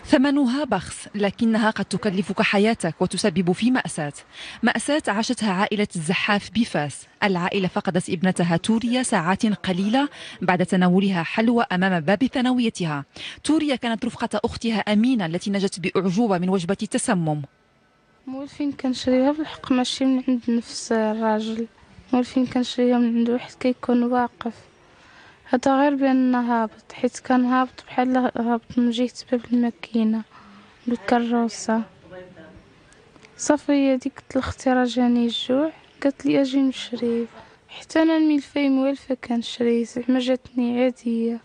ثمنها بخس، لكنها قد تكلفك حياتك وتسبب في مأساة عاشتها عائلة الزحاف بفاس. العائلة فقدت ابنتها توريا ساعات قليلة بعد تناولها حلوى أمام باب ثانويتها. توريا كانت رفقة أختها أمينة التي نجت بأعجوبة من وجبة تسمم. مولفين كنشريها بالحق ماشي من عند نفس الراجل، مولفين كنشريها من عند واحد كيكون واقف. هذا غير بأن هابط، حيت كان هابط بحال هابط من جهة باب الماكينة بالكروسة. صافي هاديك قلت لختي راه جاني الجوع، قالت لي اجي نشري، حتى انا الملفاي موالفه كنشري، زعما جاتني عادية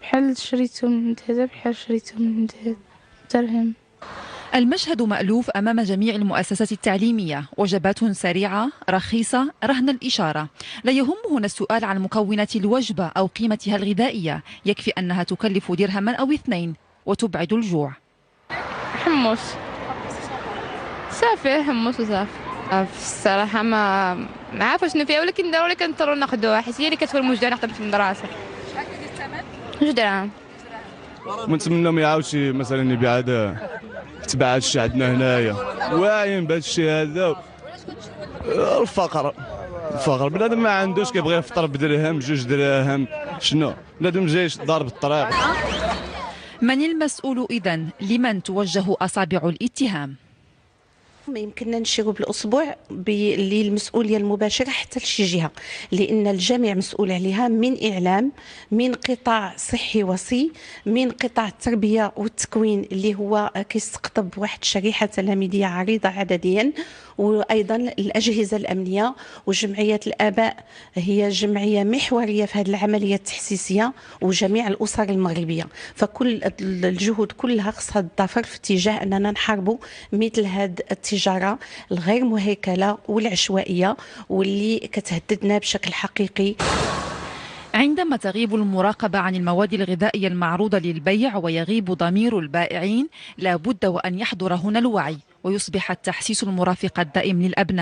بحال شريته من عند هذا بحال شريته من عند هذا درهم. المشهد مألوف أمام جميع المؤسسات التعليمية، وجبات سريعة رخيصة رهن الإشارة. لا يهم هنا السؤال عن مكونات الوجبة أو قيمتها الغذائية، يكفي أنها تكلف درهما أو اثنين وتبعد الجوع. حمص صافي، حمص وصافي. الصراحة ما عارفة شنو فيها، ولكن ضروري كنضطروا ناخذوها حيت هي اللي كتفرمج لنا حتى في المدرسة. شحال كيدير الثمن؟ 2 دراهم. ونتمنوا ما يعاودش مثلا يبيع هذا، تباع هذا الشيء عندنا هنايا، واعيين بهذا الشيء هذا. الفقر بنادم ما عندوش، كيبغي يفطر بدرهم 2 دراهم، شنو بنادم جاي ضارب الطريق. من المسؤول إذن؟ لمن توجه أصابع الاتهام؟ ما يمكننا نشيروا بالأسبوع للمسؤولية المباشرة حتى لشي جهة، لأن الجميع مسؤول عليها، من إعلام، من قطاع صحي وصي، من قطاع التربية والتكوين اللي هو كيستقطب واحد الشريحة تلاميذية عريضة عدديا، وأيضا الأجهزة الأمنية وجمعية الآباء. هي جمعية محورية في هذه العملية التحسيسية، وجميع الأسر المغربية. فكل الجهود كلها خصها تضافر في اتجاه أننا نحاربوا مثل هذه التجارة الغير مهيكلة والعشوائية واللي كتهددنا بشكل حقيقي. عندما تغيب المراقبة عن المواد الغذائية المعروضة للبيع ويغيب ضمير البائعين، لا بد وأن يحضر هنا الوعي ويصبح التحسيس المرافق الدائم للأبناء.